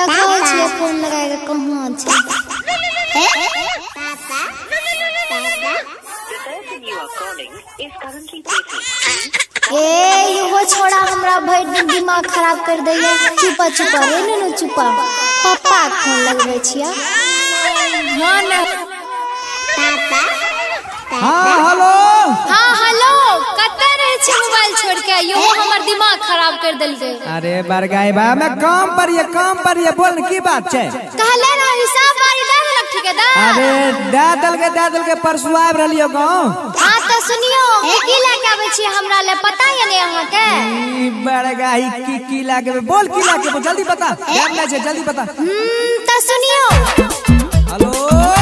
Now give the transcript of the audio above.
देखो छिए फोन लगा के कहां छै ए यो छोड़ा हमरा भर दिन दिमाग खराब कर दैया। चुपा चुपा रे न चुपा पापा फोन लगबै छिया। हां ना हां हेलो हां हेलो कतै रहे छी मोबाइल छोड़ के यो हमर दिमाग खराब कर देलकै। अरे बरगाई बा मैं काम पर ये बोल की बात छै। कहले ना हिसाब बारी दे देलक ठेकेदार। अरे दे दल के परसु आब रहलियो गांव। हां त सुनियो की लेके आबै छी हमरा ले पता य ने अहाँ के। ई बरगाई की लागे बोल की लागे जल्दी बता टाइम नै छै जल्दी बता। त सुनियो हेलो